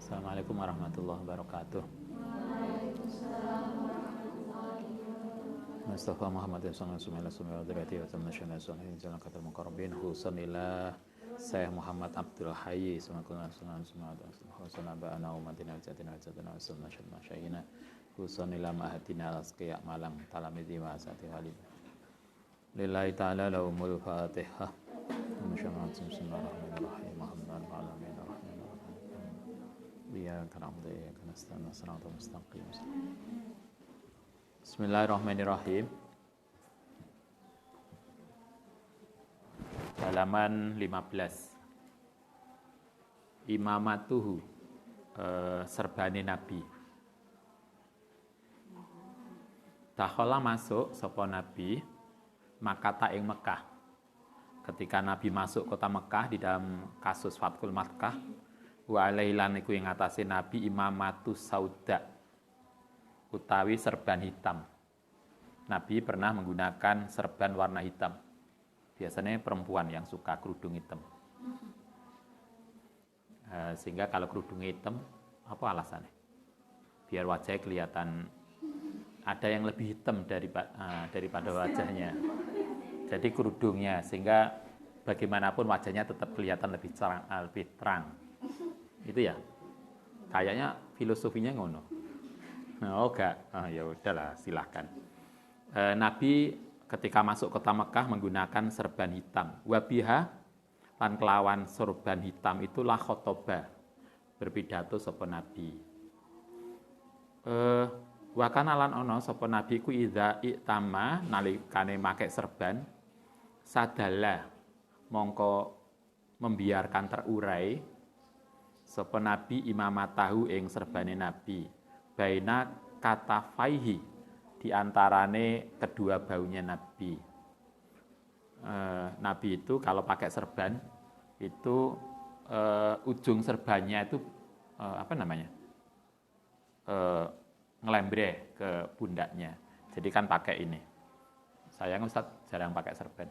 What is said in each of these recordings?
Assalamualaikum warahmatullahi wabarakatuh. Mustafa Muhammad sallallahu alaihi wasallam dzurriyyati wa tamnashana salihin jalan katal muqarrabin husanillah Syekh Muhammad Abdul Hayy sallallahu ba'ana umatina jatina jatana sallallahu syayina husanillah mahatina asqiya malam talamidhi wa asati halim lillahi ta'ala lahumul fatihah bismillahirrahmanirrahim alhamdulillahi alamin iyyaka na'budu wa iyyaka nasta'in shiratal mustaqim. Bismillahirrahmanirrahim. Halaman 15. Imamatuhu, serbane Nabi. Dakhala masuk sapa Nabi Makkah ing Mekah. Ketika Nabi masuk kota Mekah di dalam kasus Fathul Makkah, wa alailan iku ing atase Nabi imamatu sauda utawi serban hitam. Nabi pernah menggunakan serban warna hitam. Biasanya perempuan yang suka kerudung hitam. Sehingga kalau kerudung hitam, apa alasannya? Biar wajahnya kelihatan ada yang lebih hitam daripada wajahnya. Jadi kerudungnya, sehingga bagaimanapun wajahnya tetap kelihatan lebih terang. Itu ya? Kayaknya filosofinya ngono. Oh enggak, ya udahlah silahkan. Nabi ketika masuk kota Mekah menggunakan serban hitam. Wabiha lan kelawan serban hitam itulah khotoba, berpidato sapa Nabi. Wa kana lan ana sapa Nabi ku idza itama nalikane make serban sadalla mongko membiarkan terurai sapa Nabi imamatahu ing serbane Nabi baina katafaihi di antarane kedua baunya Nabi. Nabi itu kalau pakai serban itu ujung serbannya itu ngelembre ke pundaknya. Jadi kan pakai ini. Sayang Ustaz jarang pakai serban.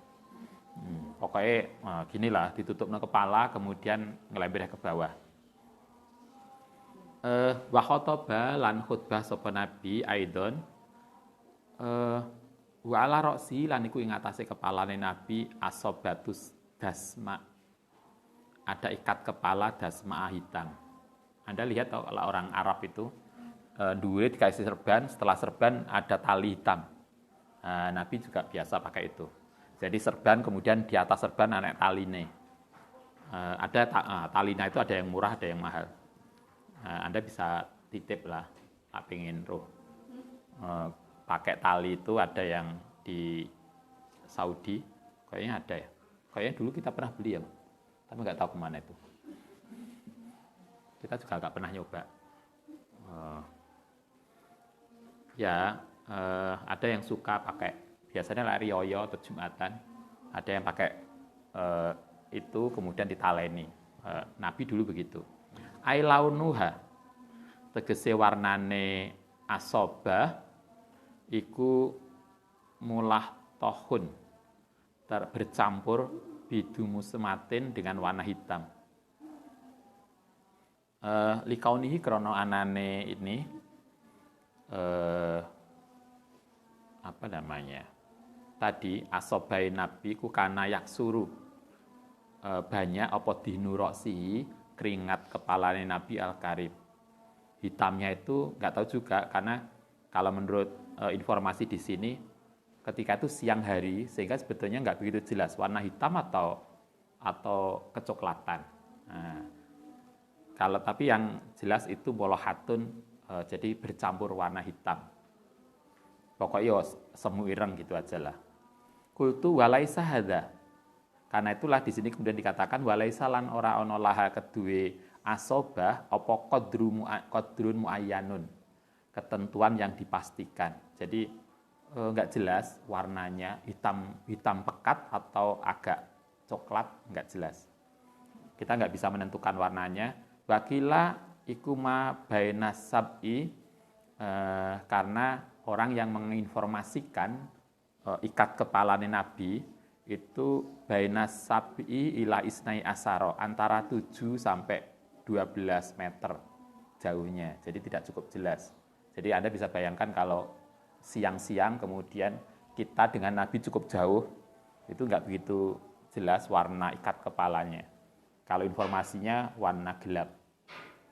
Pokoknya ginilah ditutup ke kepala kemudian ngelembre ke bawah. Wa khotoba lan khutbah sapa Nabi aidon wa ala roksi lan iku ing atase kepalane Nabi asobatus dasma. Ada ikat kepala dasma hitam. Anda lihat kalau orang Arab itu dhuwure dikasih serban, setelah serban ada tali hitam. Nabi juga biasa pakai itu. Jadi serban kemudian di atas serban ada taline. Talinya itu ada yang murah, ada yang mahal. Anda bisa titip lah, tak pengen roh. Pakai tali itu ada yang di Saudi, kayaknya ada ya. Kayaknya dulu kita pernah beli ya, tapi nggak tahu kemana itu. Kita juga nggak pernah nyoba. Ada yang suka pakai, biasanya lari yoyo atau Jumatan, ada yang pakai itu kemudian ditaleni. Nabi dulu begitu. Ailaunuha tegese warnane asobah iku mulah tohun bercampur bidumu sematin dengan warna hitam. Likaunihi krono anane ini tadi asobai Nabi ku kana yaksuru banyak apa dinuroksi keringat kepalanya Nabi Al-Karib. Hitamnya itu nggak tahu juga karena kalau menurut informasi di sini ketika itu siang hari sehingga sebetulnya nggak begitu jelas warna hitam atau kecoklatan. Tapi yang jelas itu molohatun jadi bercampur warna hitam. Pokoknya semu ireng gitu aja lah. Kultu walaisa hadza. Karena itulah di sini kemudian dikatakan walaisa lan ora ana laha kedue asobah apa qadrun muayyanun. Ketentuan yang dipastikan. Jadi enggak jelas warnanya hitam pekat atau agak coklat, enggak jelas. Kita enggak bisa menentukan warnanya. Wakila ikuma bainas sab'i karena orang yang menginformasikan ikat kepalanya Nabi itu bainas sab'i ila isnai asaro antara 7 sampai 12 meter. jauhnya. Jadi tidak cukup jelas. Jadi Anda bisa bayangkan kalau siang-siang kemudian kita dengan Nabi cukup jauh, itu nggak begitu jelas warna ikat kepalanya. Kalau informasinya warna gelap.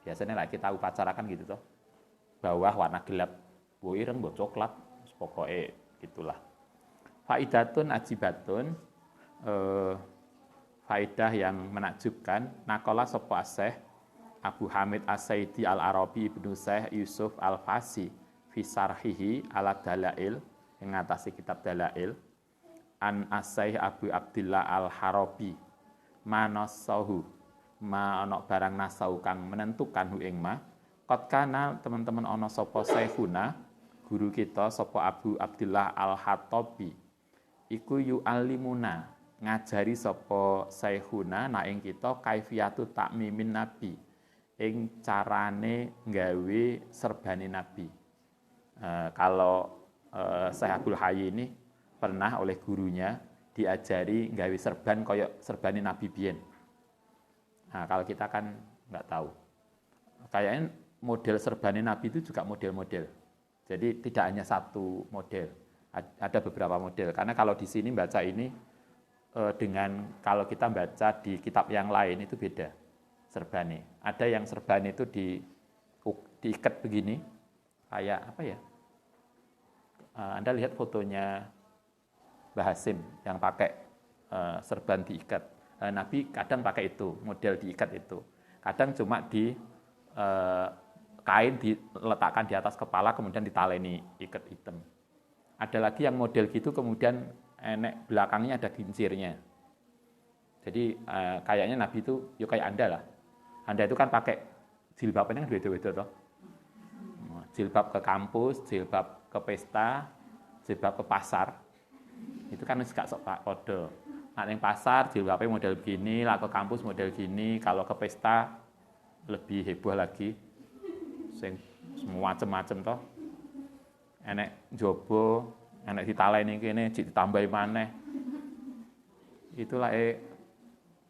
Biasanya lah kita upacarakan gitu toh. Bawah warna gelap, ireng, coklat, pokoknya gitulah. Faidatun ajibatun, faidah yang menakjubkan. Nakola sopo aseh Abu Hamid As-Saidi Al-Arabi Ibnu Syekh Yusuf Al-Fasi Fisarhihi ala Dalail, yang ngatasi kitab Dalail, an As-Saih Abu Abdillah Al-Harabi manasahu ma ana barang nasau kang menentukan hu ing ma qad kana teman-teman ana sapa Saikhuna guru kita sapa Abu Abdillah Al-Hatabi iku yu'allimuna ngajari sapa Saikhuna na ing kita kaifiyatu takmimin nabi ing carane nggawe serbane nabi. Kalau Syekh Abdul Hayy ini pernah oleh gurunya diajari nggawe serban koyok serbane nabi biyen. Nah, kalau kita kan nggak tahu. Kayaknya model serbane nabi itu juga model-model. Jadi tidak hanya satu model, ada beberapa model. Karena kalau di sini baca ini dengan kalau kita baca di kitab yang lain itu beda serbane. Ada yang serbane itu diikat begini, kayak apa ya? Anda lihat fotonya Mbah Hasim yang pakai serban diikat. Nabi kadang pakai itu, model diikat itu. Kadang cuma di kain diletakkan di atas kepala kemudian ditaleni ikat hitam. Ada lagi yang model gitu kemudian enek belakangnya ada gincirnya. Jadi kayaknya Nabi itu yuk kayak Anda lah. Anda itu kan pakai jilbabnya beda-beda toh. Jilbab ke kampus, jilbab ke pesta, jilbab ke pasar. Itu kan gak sok kode. Nah, yang pasar jilbabnya model begini, lah ke kampus model gini, kalau ke pesta lebih heboh lagi. Semua macam-macam toh. Enek jobo, enek ditaleni kene, ditambahi maneh. Itulah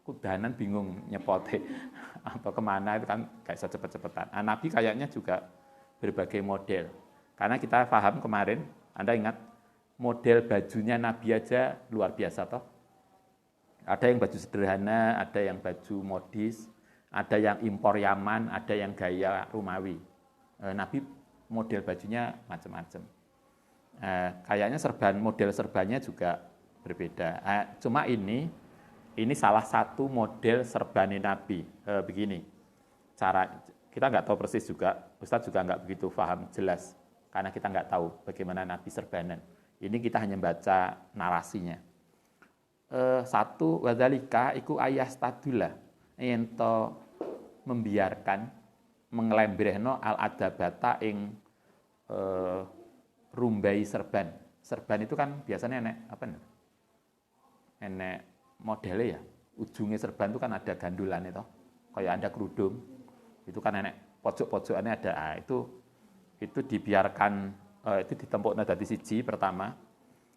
kudanan bingung nyepote apa kemana itu kan gak bisa cepet-cepetan. Nah, Nabi kayaknya juga berbagai model. Karena kita paham kemarin, Anda ingat model bajunya Nabi aja luar biasa toh. Ada yang baju sederhana, ada yang baju modis, ada yang impor Yaman, ada yang gaya Romawi. Nabi model bajunya macam-macam. Kayaknya model serbannya juga berbeda. Cuma ini salah satu model serbane Nabi. Begini, kita nggak tahu persis juga, Ustadz juga nggak begitu paham jelas, karena kita nggak tahu bagaimana Nabi serbanan. Ini kita hanya baca narasinya. Satu wadzalika iku ayastadula ento membiarkan mengelembrehno al adabata ing rumbai serban. Serban itu kan biasanya enek apa nih? Enek modelnya ya. Ujungnya serban itu kan ada gandulan itu. Kayak ada kerudung. Itu kan enek pojok-pojokannya ada. Itu dibiarkan itu ditempukna dadi siji pertama.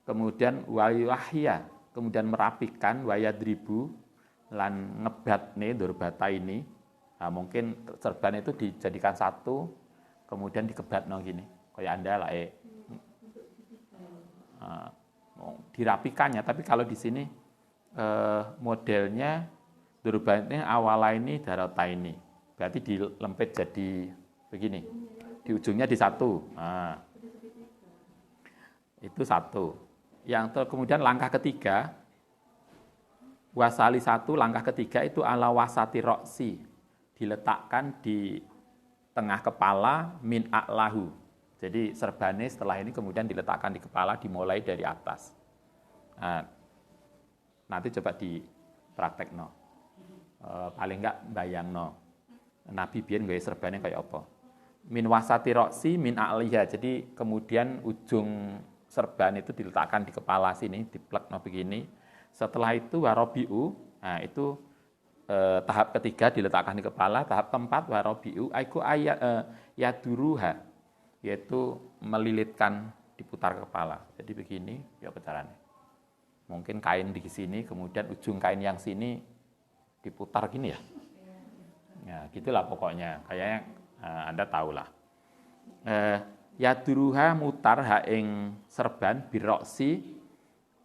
Kemudian wahya, kemudian merapikan wayadribu lan ngebatne durbata ini. Nah, mungkin serban itu dijadikan satu, kemudian dikebatno gini. Kayak Anda lah dirapikannya, tapi kalau di sini modelnya durbatnya awala ini darata ini. Berarti dilempit jadi begini. Di ujungnya di satu. Nah, itu satu. Yang kemudian langkah ketiga, wasali satu, langkah ketiga itu ala wasati roksi, diletakkan di tengah kepala min a'lahu. Jadi serbane setelah ini kemudian diletakkan di kepala, dimulai dari atas. Nah, nanti coba dipraktekno. Paling enggak bayangno. Nabi biyen gawe serbane kayak apa? Min wasati roksi min a'liha. Jadi kemudian ujung serban itu diletakkan di kepala sini, diplekno begini. Setelah itu warobiu, nah itu tahap ketiga diletakkan di kepala. Tahap keempat warobiu, aiku yaduruha, yaitu melilitkan diputar kepala. Jadi begini, ya caranya. Mungkin kain di sini, kemudian ujung kain yang sini diputar gini ya. Ya, gitulah pokoknya. Kayaknya Anda tahulah. Yaduruha mutar ha ing serban biroksi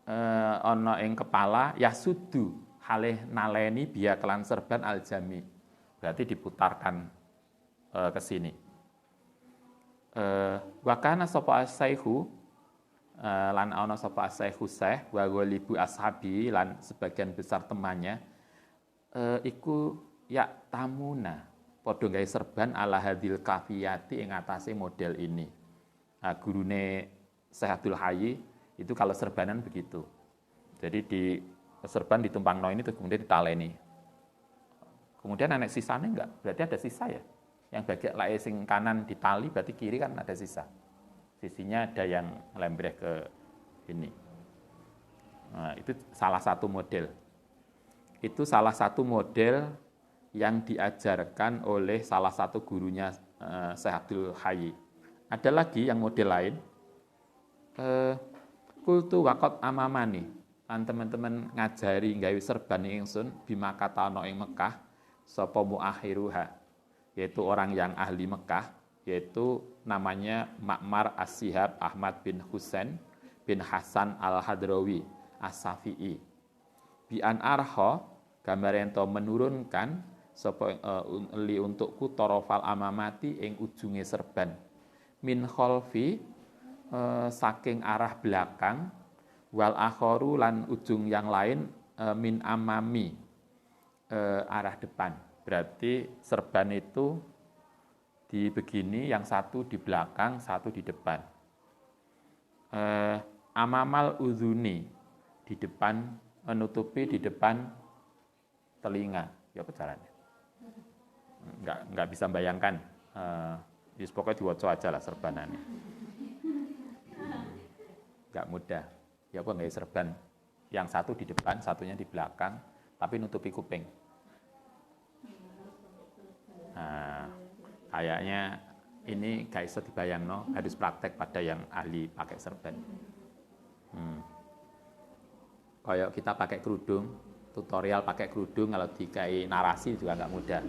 ana ing kepala yasudu halih naleni biya kelan serban aljami. Berarti diputarkan ke sini. Wa kana sapa asaihu lan ana sapa asaihu seh wa ghalibu ashabi lan sebagian besar temannya iku ya tamuna padha gawe serban ala hadil kafiyati ing atase model ini. Nah, gurune Syekh Abdul Hayy itu kalau serbanan begitu. Jadi di serban ditumpangno ini terus kemudian ditaleni. Kemudian anak sisanya enggak, berarti ada sisa ya. Yang bagian lae sing kanan ditali berarti kiri kan ada sisa. Sisinya ada yang lembreh ke ini. Nah, itu salah satu model. Itu salah satu model yang diajarkan oleh salah satu gurunya Syekh Abdul Hayy. Ada lagi yang model lain. Kultu wakot amamani. Lan teman-teman ngajari gawe serban ingsun bima katana ing Mekah sapa muakhiruha, yaitu orang yang ahli Mekah, yaitu namanya Ma'mar As-Sihab Ahmad bin Husain bin Hasan Al-Hadrawi As-Safi'i. Bi an arha gambar ento menurunkan sapa li untukku torofal amamati ing ujunge serban min khalfi saking arah belakang wal akharu lan ujung yang lain min amami arah depan. Berarti serban itu di begini, yang satu di belakang, satu di depan. Amamal uzuni di depan, menutupi di depan telinga. Ya apa caranya? Enggak bisa bayangkan. Pokoknya diwaca aja lah serbanannya. Enggak mudah. Ya apa enggak serban? Yang satu di depan, satunya di belakang, tapi nutupi kuping. Nah, kayaknya ini gak bisa dibayangno, harus praktek pada yang ahli pakai serban. Kayak kita pakai kerudung, tutorial pakai kerudung kalau dikai narasi juga nggak mudah.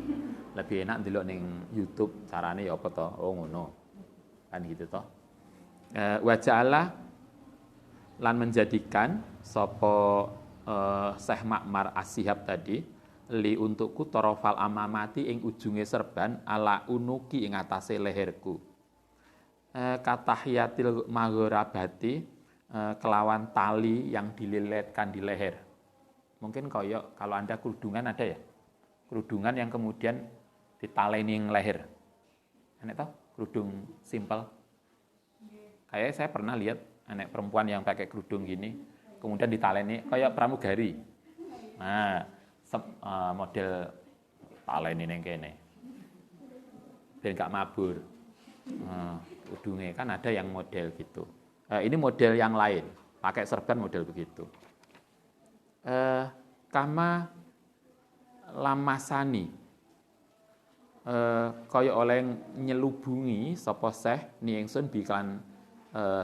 Lebih enak ndelok ning YouTube carane ya apa to? Oh ngono. Kan gitu toh. Wa ja'ala lan menjadikan sapa Syekh Ma'mar As-Sihab tadi li untukku torofal amamati ing ujunge serban ala unuki ing atase leherku. Katahiyatil maghrabati kelawan tali yang dililetkan di leher. Mungkin koyok kalau Anda kerudungan ada ya? Kerudungan yang kemudian ditaleni ing leher. Enak toh? Kerudung simpel. Kayaknya saya pernah lihat anak perempuan yang pakai kerudung gini, kemudian ditaleni kayak pramugari. Nah, model taleni ning kene. Ben gak mabur. Udunge kan ada yang model gitu. Ini model yang lain, pakai serban model begitu. Kama lamasani kaya oleh nyelubungi sapa Syekh ni ingsun biklan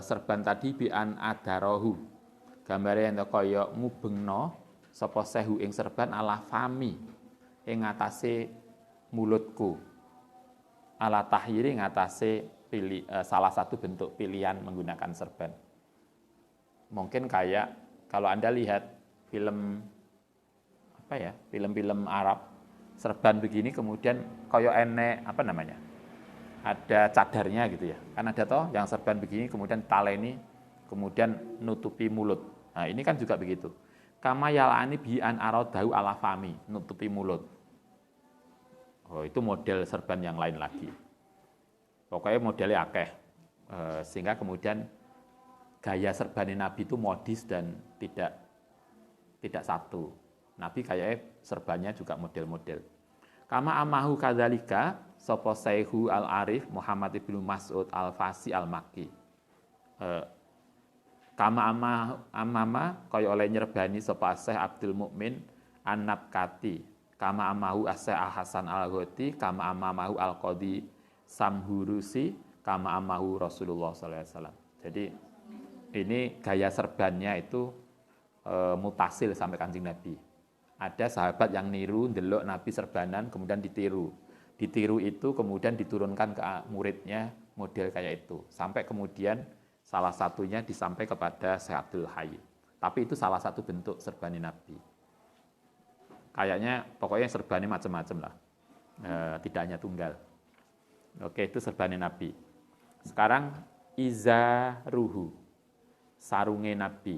serban tadi bi an adarahu. Gambare ento kaya ngubengno sapa Syekh ing serban ala fami ing atase mulutku. Ala tahyiri ing atase salah satu bentuk pilihan menggunakan serban. Mungkin kayak kalau Anda lihat film apa ya, film-film Arab serban begini kemudian koyo enek apa namanya, ada cadarnya gitu ya, kan ada toh yang serban begini kemudian taleni kemudian nutupi mulut. Nah ini kan juga begitu. Kama yalani bi an aradahu ala fami, nutupi mulut. Oh itu model serban yang lain lagi. Pokoknya modelnya akeh, sehingga kemudian gaya serban Nabi itu modis dan tidak satu. Nabi kayaknya serbannya juga model-model. Kama amahu kadzalika sapa Syaihu Al-Arif Muhammad Ibnu Mas'ud Al-Fasi Al-Makki. Kama amama kaya oleh nyerbani sapa Syekh Abdul Mukmin An-Nabkati. Kama amahu Syekh Al-Hasan Al-Ghoti, kama amamahu Al-Qadi Samhurusi, kama amahu Rasulullah sallallahu alaihi wasallam. Jadi ini gaya serbannya itu mutasil sampai Kanjeng Nabi. Ada sahabat yang niru ndelok Nabi serbanan kemudian ditiru. ditiru itu kemudian diturunkan ke muridnya model kayak itu. Sampai kemudian salah satunya disampaikan kepada Syekh Abdul Hayy. Tapi itu salah satu bentuk serbani Nabi. Kayaknya pokoknya serbani macam-macam lah. Tidak hanya tunggal. Oke, itu serbani Nabi. Sekarang izaruhu, sarunge Nabi.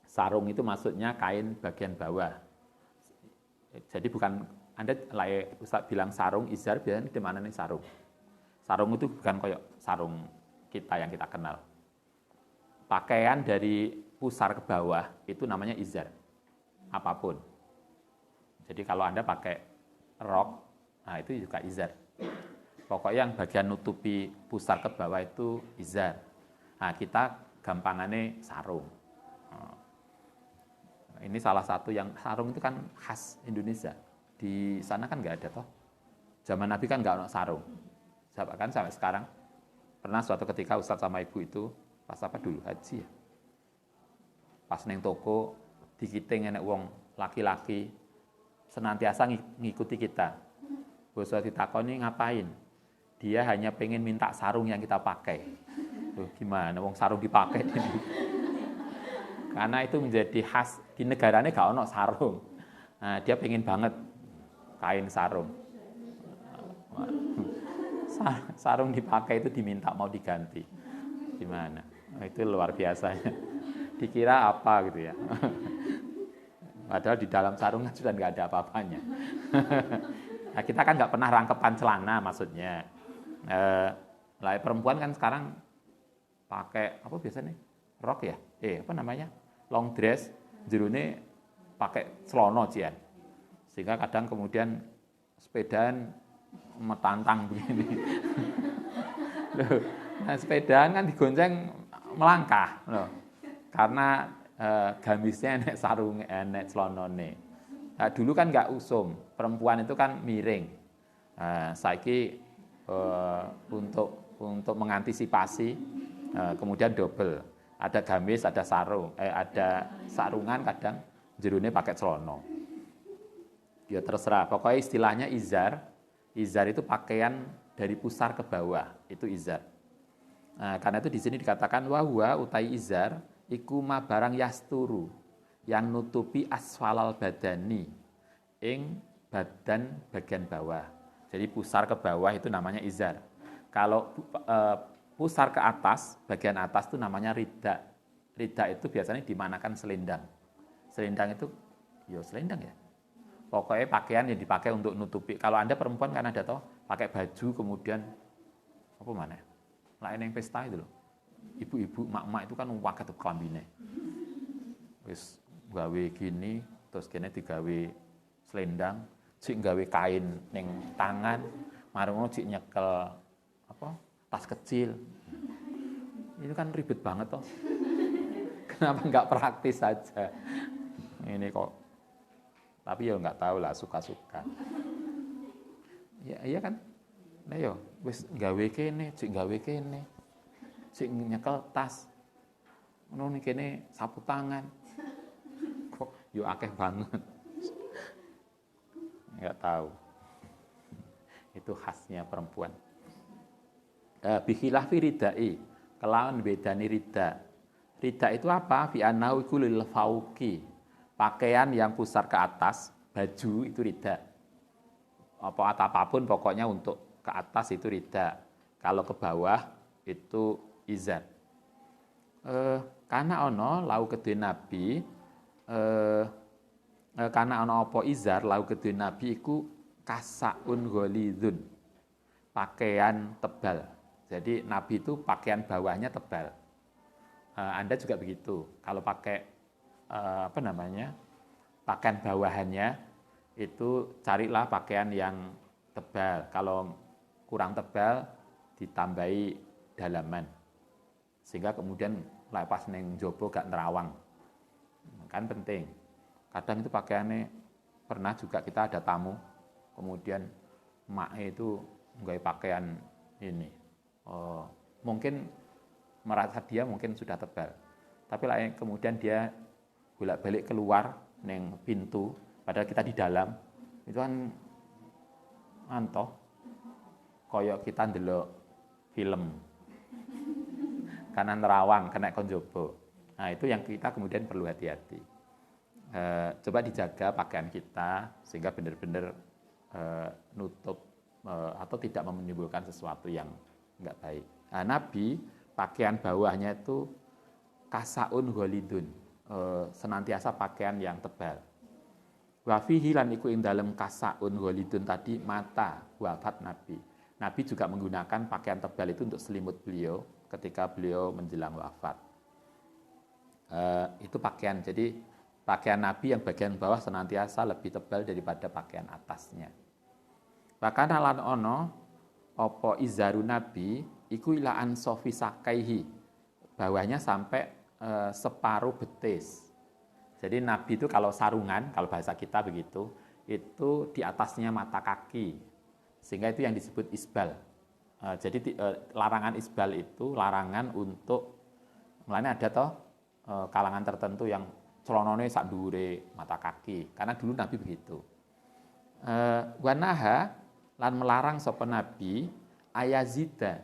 Sarung itu maksudnya kain bagian bawah. Jadi bukan Anda Ustaz bilang sarung, izar biasanya di mana nih sarung. Sarung itu bukan kayak sarung kita yang kita kenal. Pakaian dari pusar ke bawah itu namanya izar. Apapun. Jadi kalau Anda pakai rok, nah itu juga izar. Pokoknya yang bagian nutupi pusar ke bawah itu izar. Nah kita gampangannya sarung. Ini salah satu yang sarung itu kan khas Indonesia. Di sana kan nggak ada toh. Zaman Nabi kan nggak ada sarung. Kan sampai sekarang. Pernah suatu ketika Ustadz sama Ibu itu pas apa dulu haji ya. Pas neng toko dikiting enek wong laki-laki senantiasa ngikuti kita. Bos ditakoni ngapain? Dia hanya pengen minta sarung yang kita pakai. Tuh, gimana wong sarung dipakai ini? Karena itu menjadi khas di negaranya gak ono sarung. Nah, dia pengen banget kain sarung. Sarung dipakai itu diminta mau diganti. Gimana? Nah, itu luar biasanya. Dikira apa gitu ya. Padahal di dalam sarung kan sudah nggak ada apa-apanya. Nah, kita kan nggak pernah rangkepan celana maksudnya. Perempuan kan sekarang pakai apa biasanya? Rok ya? Apa namanya? Long dress, jerune pakai celono cian. Sehingga kadang kemudian sepedaan metantang begini. Loh, nah sepedaan kan digonceng melangkah loh. Karena gamisnya enek sarung, enek celonone. Nah, dulu kan nggak usum, perempuan itu kan miring. Saiki untuk mengantisipasi kemudian double. Ada gamis, ada sarung, ada sarungan kadang jerune pakai celono. Ya terserah, pokoknya istilahnya izar. Izar itu pakaian dari pusar ke bawah, itu izar. Nah, karena itu di sini dikatakan wahwa utai izar iku ma barang yasturu yang nutupi asfalal badani ing badan bagian bawah. Jadi pusar ke bawah itu namanya izar. Kalau pusar ke atas, bagian atas itu namanya rida. Rida itu biasanya dimanakan selendang. Selendang itu, ya selendang ya. Pokoknya pakaian yang dipakai untuk nutupi. Kalau Anda perempuan kan ada toh, pakai baju kemudian apa mana? Lain yang pesta itu loh. Ibu-ibu, mak-mak itu kan wakai tuh kelambine. Wis gawe gini, terus kene digawe selendang, cik gawe kain ning tangan, marungono cik nyekel apa? Tas kecil. Itu kan ribet banget toh. Kenapa nggak praktis saja? Ini kok. Tapi ya nggak tahu lah, suka-suka. Ya iya kan? Nah yo, wis gawe kene, cik gawe kene. Cik nyekel tas. Ngono nih kene sapu tangan. Kok yo akeh banget. Nggak tahu. Itu khasnya perempuan. Bikhilah ridai, kelawan bedani rida. Rida itu apa? Fi anau iku lil fauqi. Pakaian yang pusar ke atas, baju itu rida. Apapun pokoknya untuk ke atas itu rida. Kalau ke bawah itu izar. Karena ono lau kedue Nabi, karena ono apa izar lau kedue Nabi iku kasaun ghalidun. Pakaian tebal. Jadi Nabi itu pakaian bawahnya tebal. Anda juga begitu. Kalau pakai pakaian bawahannya itu carilah pakaian yang tebal. Kalau kurang tebal ditambahi dalaman. Sehingga kemudian pas neng jopo gak nerawang. Kan penting. Kadang itu pakaiannya pernah juga kita ada tamu, kemudian mak itu nggak pakaian ini. Mungkin merasa dia mungkin sudah tebal, tapi lain kemudian dia bolak-balik keluar neng pintu, padahal kita di dalam, itu kan antoh koyok kita ndelok film kanan terawang kena konjobo. Nah itu yang kita kemudian perlu hati-hati. Coba dijaga pakaian kita sehingga benar-benar nutup atau tidak menimbulkan sesuatu yang enggak baik. Nah, Nabi pakaian bawahnya itu kasaun ghalidun, senantiasa pakaian yang tebal. Wa fihi lan iku ing dalem kasaun ghalidun tadi mata wafat Nabi. Nabi juga menggunakan pakaian tebal itu untuk selimut beliau ketika beliau menjelang wafat. Itu pakaian, jadi pakaian Nabi yang bagian bawah senantiasa lebih tebal daripada pakaian atasnya. Bahkan lan ono opo izaru Nabi iku ila an sofi sakaihi, bawahnya sampai separuh betis. Jadi Nabi itu kalau sarungan, kalau bahasa kita begitu, itu di atasnya mata kaki. Sehingga itu yang disebut isbal. Jadi larangan isbal itu larangan untuk, mulanya ada toh kalangan tertentu yang celonone sak dhuwure mata kaki. Karena dulu Nabi begitu. Wanaha lan melarang sapa Nabi ayazida.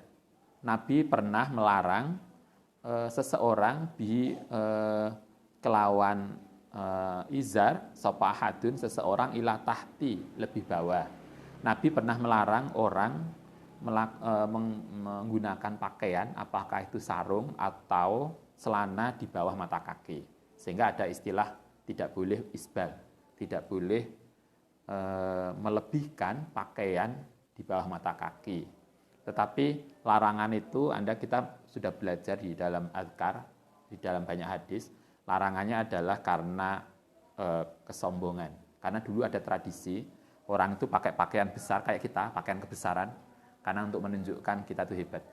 Nabi pernah melarang seseorang kelawan izar sapa hadun seseorang ila tahti lebih bawah. Nabi pernah melarang orang menggunakan pakaian, apakah itu sarung atau celana di bawah mata kaki. Sehingga ada istilah tidak boleh isbal, tidak boleh melebihkan pakaian di bawah mata kaki. Tetapi larangan itu kita sudah belajar di dalam azkar, di dalam banyak hadis, larangannya adalah karena kesombongan. Karena dulu ada tradisi orang itu pakai pakaian besar kayak kita, pakaian kebesaran, karena untuk menunjukkan kita itu hebat.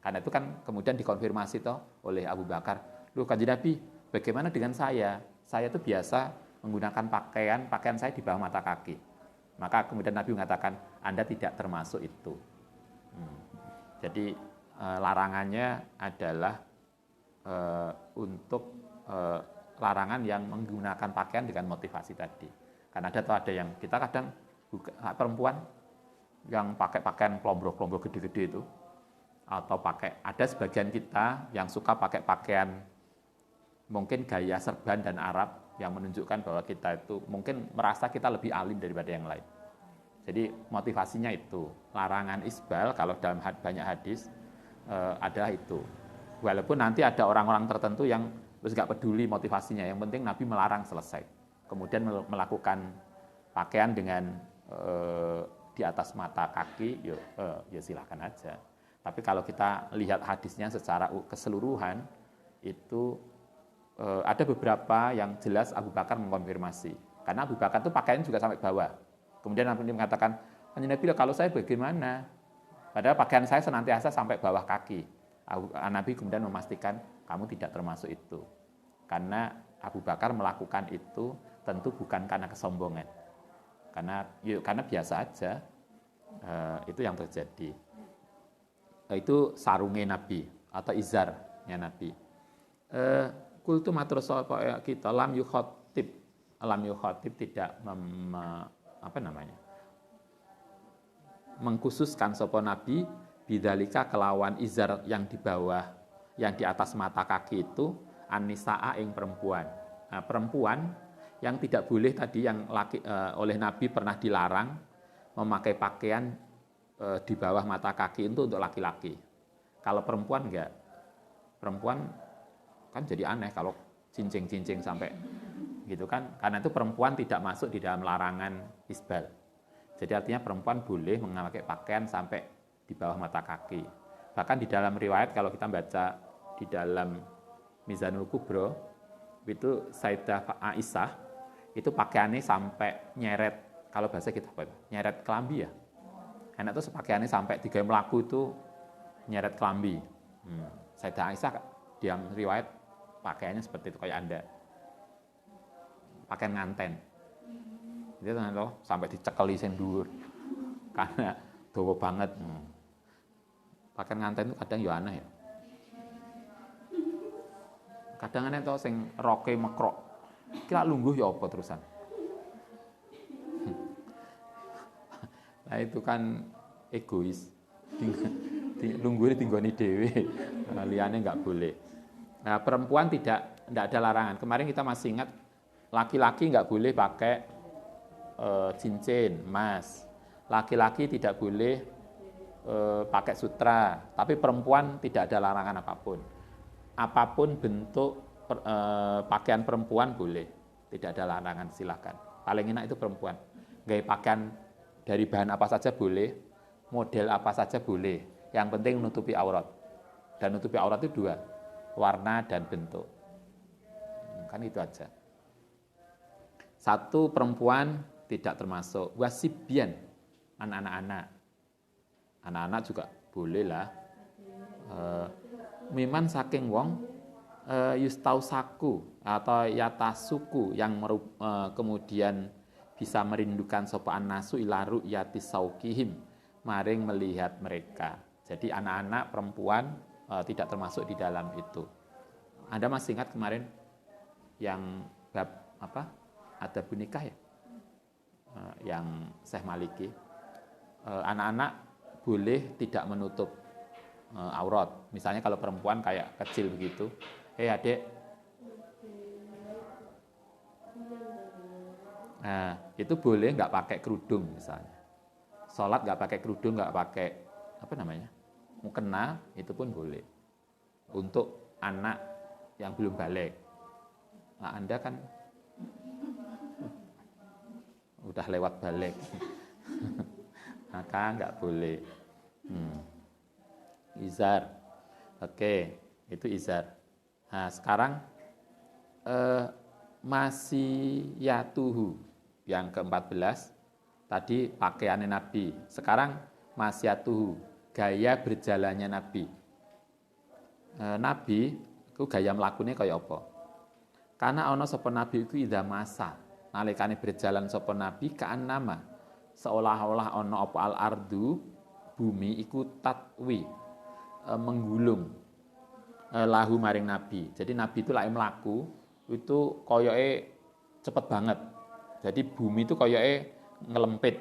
Karena itu kan kemudian dikonfirmasi toh oleh Abu Bakar, loh Kanjeng Nabi, bagaimana dengan saya? Saya itu biasa menggunakan pakaian saya di bawah mata kaki. Maka kemudian Nabi mengatakan, Anda tidak termasuk itu. Jadi larangannya adalah untuk larangan yang menggunakan pakaian dengan motivasi tadi. Karena ada yang kita kadang perempuan yang pakai pakaian kelombro-kelombro gede-gede itu, atau ada sebagian kita yang suka pakai pakaian mungkin gaya serban dan Arab yang menunjukkan bahwa kita itu mungkin merasa kita lebih alim daripada yang lain. Jadi motivasinya itu larangan isbal kalau dalam banyak hadis adalah itu. Walaupun nanti ada orang-orang tertentu yang terus nggak peduli motivasinya, yang penting Nabi melarang selesai. Kemudian melakukan pakaian dengan di atas mata kaki, ya silahkan aja. Tapi kalau kita lihat hadisnya secara keseluruhan, itu ada beberapa yang jelas Abu Bakar mengkonfirmasi. Karena Abu Bakar itu pakaiannya juga sampai bawah. Kemudian Nabi mengatakan, Nabi, kalau saya bagaimana? Padahal pakaian saya senantiasa sampai bawah kaki. Nabi kemudian memastikan, kamu tidak termasuk itu. Karena Abu Bakar melakukan itu tentu bukan karena kesombongan, karena biasa aja. Itu yang terjadi. Itu sarungnya Nabi atau izarnya Nabi. Kultu matur sapa kita lam yukhotib tidak mengkhususkan sapa Nabi bidzalika kelawan izar yang di bawah, yang di atas mata kaki itu an-nisaa ing perempuan. Nah, perempuan yang tidak boleh tadi yang oleh Nabi pernah dilarang memakai pakaian di bawah mata kaki itu untuk laki-laki. Kalau perempuan enggak. Perempuan kan jadi aneh kalau cincing-cincing sampai gitu kan. Karena itu perempuan tidak masuk di dalam larangan isbal. Jadi artinya perempuan boleh memakai pakaian sampai di bawah mata kaki. Bahkan di dalam riwayat kalau kita baca di dalam Mizanul Kubro itu Sayyidah Aisyah itu pakaiannya sampai nyeret, kalau bahasa kita apa itu? Nyeret kelambi ya. Enak tuh pakaiannya sampai 3 melaku itu nyeret kelambi. Sayyidah Aisyah di dalam riwayat pakaiannya seperti itu kayak Anda. Pakaian nganten. Itu loh sampai dicekeli sing dhuwur. Karena dawa banget. Pakaian nganten itu kadang ya aneh ya. Kadang aneh to sing roke mekrok. Kira lungguh ya apa terusan. Nah, itu kan egois. Lungguri tinggoni dewe. Liane nggak boleh. Nah, perempuan tidak ada larangan. Kemarin kita masih ingat laki-laki nggak boleh pakai cincin, emas. Laki-laki tidak boleh pakai sutra. Tapi perempuan tidak ada larangan apapun. Apapun bentuk pakaian perempuan boleh. Tidak ada larangan, silakan. Paling enak itu perempuan. Gaya pakaian dari bahan apa saja boleh, model apa saja boleh. Yang penting menutupi aurat. Dan menutupi aurat itu dua, warna dan bentuk. Kan itu aja. Satu, perempuan tidak termasuk. Wasibian, anak-anak. Anak-anak juga boleh lah. Miman saking wong yustausaku atau yatasuku yang kemudian bisa merindukan sopaan nasu ila ru'yati saukihim, maring melihat mereka. Jadi anak-anak perempuan tidak termasuk di dalam itu. Anda masih ingat kemarin yang bab apa? Ada nikah ya? Yang Syekh Maliki. Anak-anak boleh tidak menutup aurat. Misalnya kalau perempuan kayak kecil begitu, adik. Nah, itu boleh nggak pakai kerudung misalnya. Sholat nggak pakai kerudung, nggak pakai apa namanya, mukena, itu pun boleh. Untuk anak yang belum balik. Nah, Anda kan udah lewat balik, maka nggak boleh. Izar, oke, itu izar. Nah, sekarang masih yatuhu yang ke-14 tadi pakaiannya Nabi. Sekarang masih yatuhu, gaya berjalannya Nabi. Nabi itu gaya melakukannya kayak apa? Karena ana sapa Nabi itu idza masa nalikane berjalan sapa Nabi ka'an nama seolah-olah ana apa al-ardu bumi iku tatwi menggulung lahu maring Nabi. Jadi Nabi itu lagi melaku itu koyoke cepet banget. Jadi bumi itu koyoke ngelempit.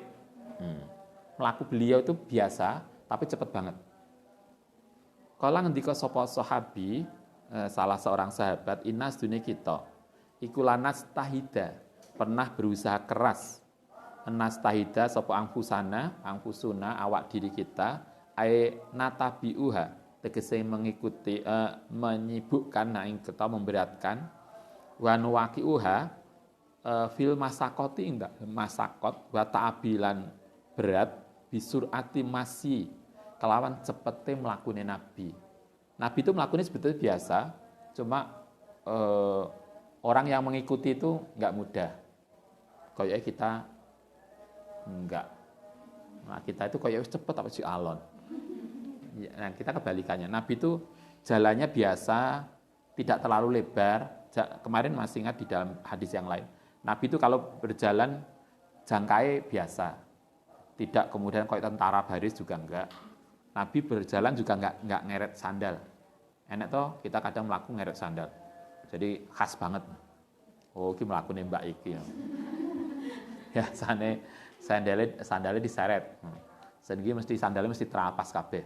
Melaku beliau itu biasa tapi cepet banget. Kala ngendika sapa sahabi, salah seorang sahabat, innas dunia kita iku lanas tahida, pernah berusaha keras. Nas tahida sapa angfusuna awak diri kita, natabiuha, tegese mengikuti menyibukkan ing kita memberatkan wa nuwaqiuha fil masakoti enggak masakot wa ta'abilan berat bisurati masih kelawan cepete mlakune Nabi. Nabi itu melakukannya sebetulnya biasa, cuma orang yang mengikuti itu enggak mudah. Kayak kita enggak. Nah, kita itu kayak cepet apa sih alon. Nah, kita kebalikannya. Nabi itu jalannya biasa, tidak terlalu lebar. Kemarin masih ingat di dalam hadis yang lain. Nabi itu kalau berjalan jangkai biasa. Tidak kemudian kayak tentara baris juga enggak. Nabi berjalan juga enggak ngeret sandal. Enak toh kita kadang melaku ngeret sandal. Jadi khas banget. Oh, iki mlakune Mbak iki. Ya, sandalnya diseret. Sendiri sandalnya mesti terapas kabeh.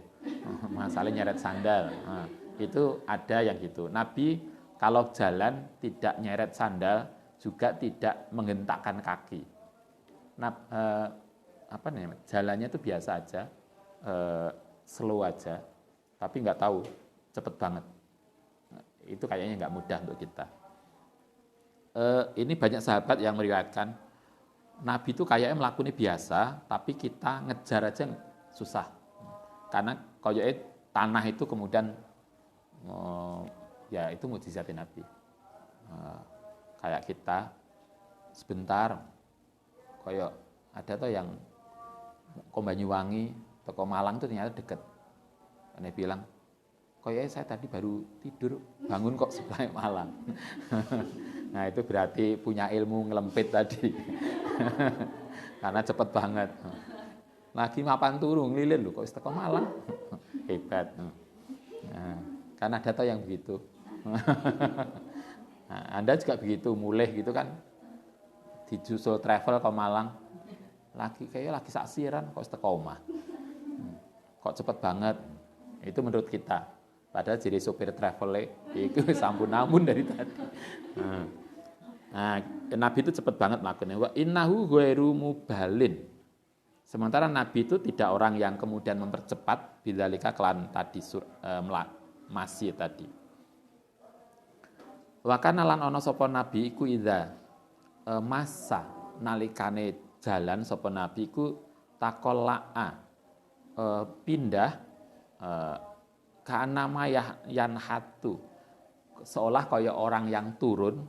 Masalahnya nyeret sandal. Nah, itu ada yang gitu. Nabi kalau jalan tidak nyeret sandal, juga tidak menghentakkan kaki. Nah, apa namanya? Jalannya itu biasa aja, slow aja, tapi nggak tahu, cepet banget. Nah, itu kayaknya nggak mudah untuk kita. Ini banyak sahabat yang meriwayatkan Nabi itu kayaknya melakukannya biasa, tapi kita ngejar aja susah. Karena kayaknya tanah itu kemudian ya itu mukjizatnya Nabi. Kayak kita sebentar, kayak ada tuh yang ke Banyuwangi, ke Malang itu ternyata deket. Dia bilang, kayaknya saya tadi baru tidur, bangun kok sebelah Malang. Nah itu berarti punya ilmu ngelempit tadi. Karena cepet banget. Lagi mapan turu ngelilin loh, kok teko Malang. Hebat. Nah, kan ada tuh yang begitu. Nah, Anda juga begitu, mulih gitu kan, dijusul travel ke Malang, lagi saksiran kok teko omah. Kok cepet banget. Itu menurut kita. Padahal jadi sopir travel itu sampun namun dari tadi. Nah, Nabi itu cepet banget melakukannya. Wa innahu ghairu mubalin. Sementara Nabi itu tidak orang yang kemudian mempercepat bidzalika kelan tadi masih tadi. Wa kana lan ana sapa Nabi iku idza masa nalikane jalan sapa Nabi iku takollaa pindah kanama yan hatu seolah kaya orang yang turun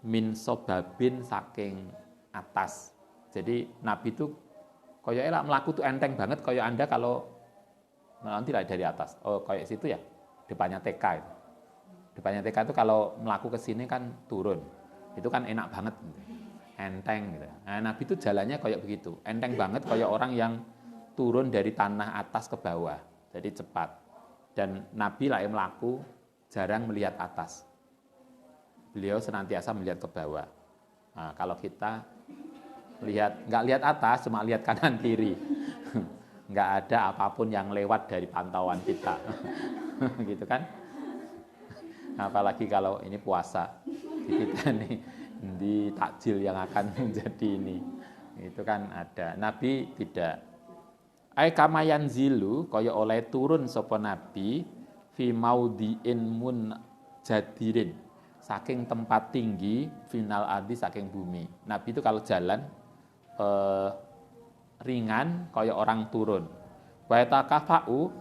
min sobabin saking atas. Jadi Nabi itu kaya elak melaku tuh enteng banget kaya Anda kalau nanti dari atas. Oh kayak situ ya, depannya TK itu. Depannya TK itu kalau melaku ke sini kan turun. Itu kan enak banget gitu. Enteng gitu. Nah, Nabi itu jalannya kayak begitu. Enteng banget kayak orang yang turun dari tanah atas ke bawah. Jadi cepat. Dan Nabi lah yang melaku jarang melihat atas. Beliau senantiasa melihat ke bawah. Nah, kalau kita nggak lihat atas, cuma lihat kanan kiri. Nggak ada apapun yang lewat dari pantauan kita. Gitu kan? Apalagi kalau ini puasa. Kita nih di takjil yang akan menjadi ini. Itu kan ada. Nabi tidak. Ai kamayan zilu kaya oleh turun sapa Nabi fi maudhi'in munjadirin saking tempat tinggi final ardi saking bumi. Nabi itu kalau jalan ringan kaya orang turun. Wa takafa'u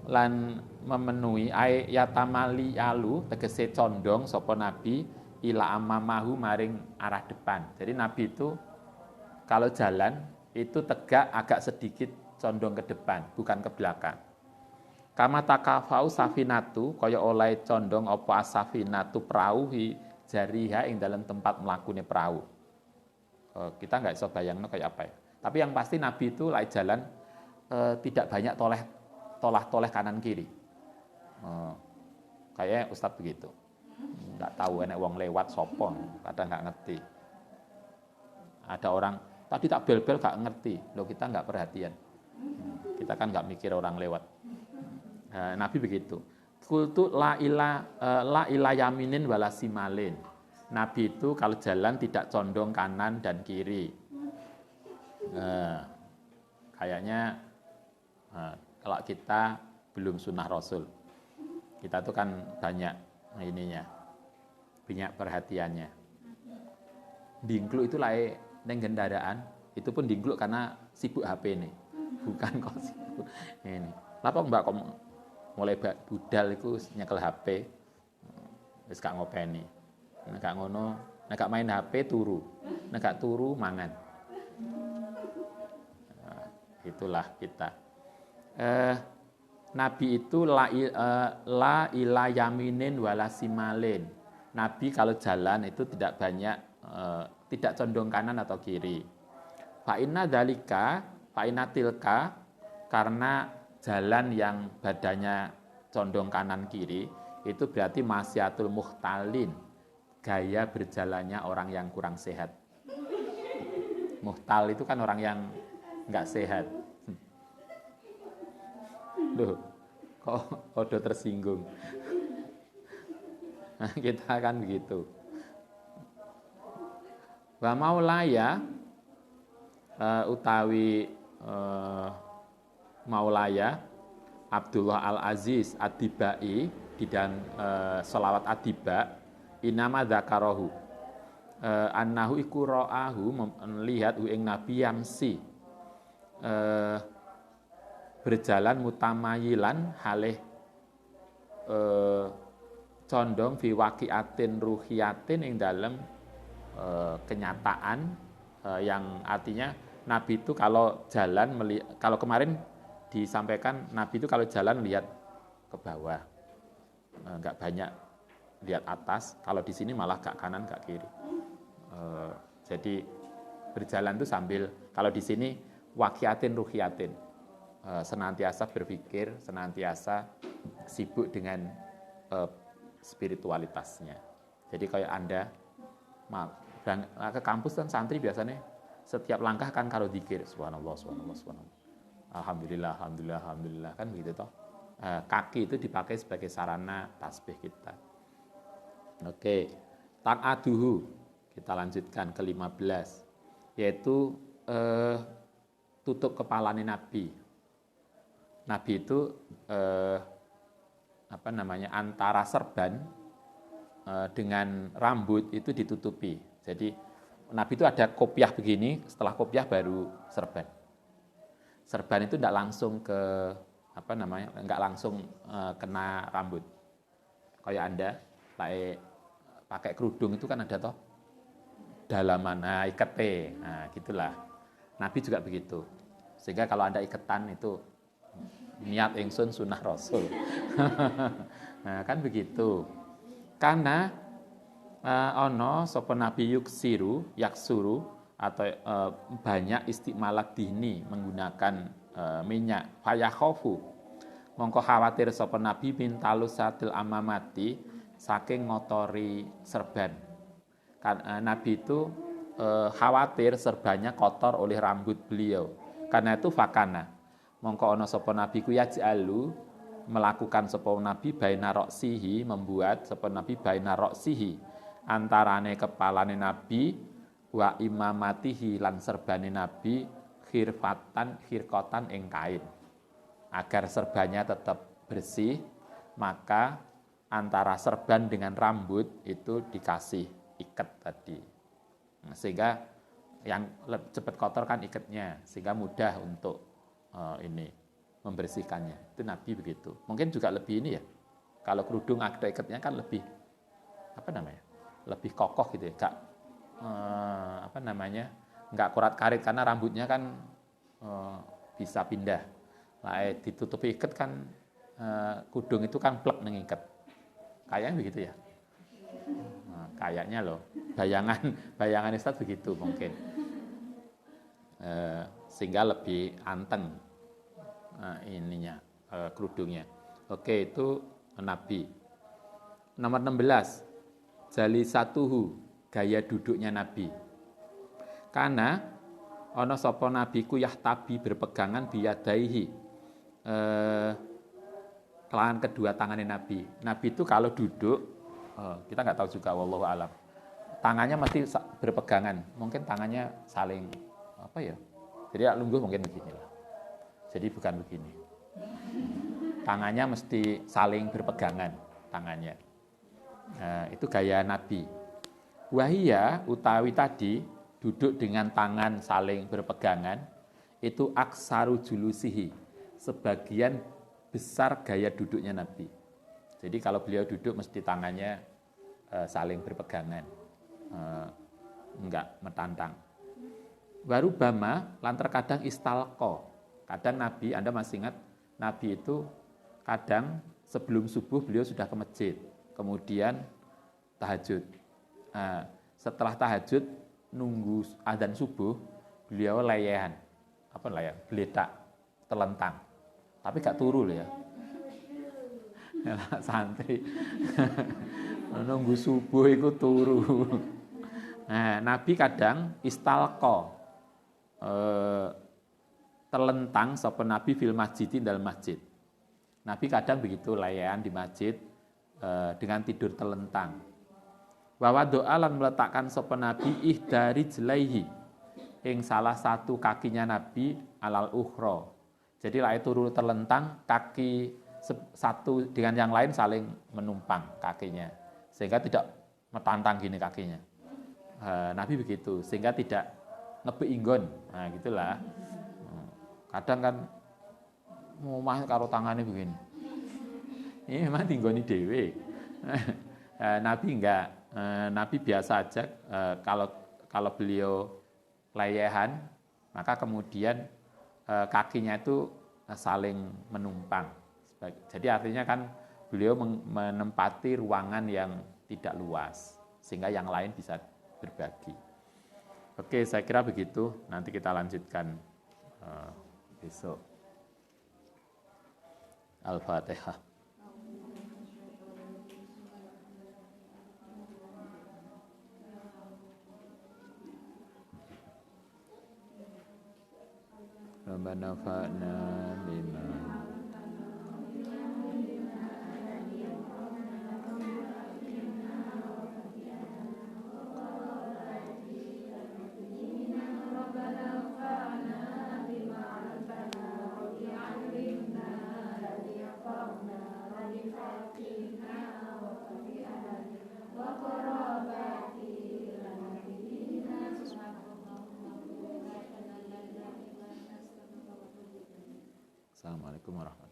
lan memenuhi ai yatamali alu tegese condong sapa Nabi ila amamahu maring arah depan. Jadi Nabi itu kalau jalan itu tegak agak sedikit condong ke depan, bukan ke belakang. Kama takafau safinatu kaya oleh condong apa asafinatu perahu jariha ing dalam tempat mlakune perahu. Kita nggak bisa bayangno kayak apa ya. Tapi yang pasti Nabi itu lagi jalan tidak banyak toleh kanan kiri. Kayaknya Ustadz begitu. Nggak tahu enek wong lewat sopon, kadang nggak ngerti. Ada orang tadi tak bel-bel nggak ngerti, loh kita nggak perhatian. Kita kan nggak mikir orang lewat. Nah, Nabi begitu. Kultu la ila yaminin wala simalin. Nabi itu kalau jalan tidak condong kanan dan kiri. Kayaknya kalau kita belum sunnah Rasul. Kita tuh kan banyak ininya, banyak perhatiannya. Dingkluk itu lae neng kendaraan, itu pun dingkluk karena sibuk HP ini, bukan kok sibuk ini. Lapa mbak kok mulai budal itu nyekel HP, wis gak ngopeni. Nek gak ngono, nek gak main HP turu, nek gak turu mangan. Nah, itulah kita. Nabi itu la ila yaminin wala simalin. Nabi kalau jalan itu tidak banyak tidak condong kanan atau kiri. Fa inna tilka karena jalan yang badannya condong kanan kiri itu berarti masyatul muhtalin, gaya berjalannya orang yang kurang sehat. Muhtal itu kan orang yang enggak sehat. Loh, kok udah tersinggung. Nah, kita kan begitu. Wa maulaya utawi maulaya Abdullah Al-Aziz Ad-Dibai di dan selawat Ad-Diba inama dzakarahu annahu iku ra'ahu melihat ing Nabi yamsi berjalan mutamayilan halih condong fi waqiatin ruhiyatin ing dalam kenyataan yang artinya Nabi itu kalau jalan kalau kemarin disampaikan Nabi itu kalau jalan lihat ke bawah, nggak banyak lihat atas. Kalau di sini malah gak kanan gak kiri. Jadi berjalan itu sambil kalau di sini waqiatin ruhiyatin. Senantiasa berpikir, senantiasa sibuk dengan spiritualitasnya. Jadi kayak Anda ke kampus kan santri biasanya setiap langkah kan karo dzikir, subhanallah, subhanallah, subhanallah. Alhamdulillah, alhamdulillah, alhamdulillah, kan begitu toh. Kaki itu dipakai sebagai sarana tasbih kita. Oke, taqaduhu. Kita lanjutkan ke 15, yaitu tutup kepalanya Nabi. Nabi itu antara serban dengan rambut itu ditutupi. Jadi Nabi itu ada kopiah begini, setelah kopiah baru serban. Serban itu tidak langsung enggak langsung kena rambut. Kayak Anda pakai kerudung itu kan ada toh dalaman, ikete, gitulah. Nabi juga begitu. Sehingga kalau Anda iketan itu niat ingsun sunah Rasul. Nah, kan begitu. Karena ono sapa Nabi yaksuru atau banyak istiqmalak dini menggunakan minyak fayakhofu mongko khawatir sapa Nabi mintalusatil amamati saking ngotori serban. Nabi itu khawatir serbannya kotor oleh rambut beliau. Karena itu fakana mongko ono sapa Nabi ku yaj'alu melakukan sapa Nabi baina roksihi, membuat sapa Nabi baina roksihi antarane kepalane Nabi wa imamatihi lan serbane Nabi khirkotan ing kain. Agar serbannya tetap bersih, maka antara serban dengan rambut itu dikasih ikat tadi. Sehingga yang cepat kotor kan ikatnya, sehingga mudah untuk membersihkannya. Itu Nabi begitu. Mungkin juga lebih ini ya. Kalau kerudung ada ikatnya kan lebih lebih kokoh gitu ya. Enggak kurat-karit karena rambutnya kan bisa pindah. Ditutupi ikat kan kudung itu kan plek mengikat. Kayaknya begitu ya. Kayaknya loh. Bayangan Ustaz begitu mungkin. Sehingga lebih anteng kerudungnya. Oke, itu Nabi. Nomor 16, jalisatuhu, gaya duduknya Nabi. Karena ana sapa Nabi ku yahtabi berpegangan biyadaihi kelahan kedua tangannya Nabi. Nabi itu kalau duduk kita nggak tahu juga wallahu alam. Tangannya mesti berpegangan. Mungkin tangannya saling Jadi lungguh mungkin beginilah. Jadi bukan begini. Tangannya mesti saling berpegangan tangannya. Itu gaya Nabi. Wahia utawi tadi duduk dengan tangan saling berpegangan itu aksaru julusihi, sebagian besar gaya duduknya Nabi. Jadi kalau beliau duduk mesti tangannya saling berpegangan, enggak metantang. Warubama lan terkadang istalqo. Kadang Nabi, Anda masih ingat Nabi itu kadang sebelum subuh beliau sudah ke masjid, kemudian tahajud. Setelah tahajud nunggu adzan subuh beliau layahan geletak telentang, tapi gak turu loh ya. Santri nunggu subuh itu turu. Nabi kadang istalqo telentang sapa Nabi fil masjidin dalam masjid. Nabi kadang begitu layahan di masjid dengan tidur telentang. Bahwa doa lan meletakkan sapa Nabi ihdari jelaihi ing salah satu kakinya Nabi alal ukhra. Jadi lah turu terlentang, kaki satu dengan yang lain saling menumpang kakinya, sehingga tidak metantang gini kakinya. Nabi begitu, sehingga tidak ngebeinggon. Nah gitulah. Kadang kan mau mah karo tangannya begini. Ini memang tinggoni dewe. Nabi enggak. Nabi biasa aja kalau beliau layahan, maka kemudian kakinya itu saling menumpang. Jadi artinya kan beliau menempati ruangan yang tidak luas, sehingga yang lain bisa berbagi. Oke, saya kira begitu. Nanti kita lanjutkan besok. Al-Fatihah. Rabbana fa'na bima Assalamualaikum warahmatullahi wabarakatuh.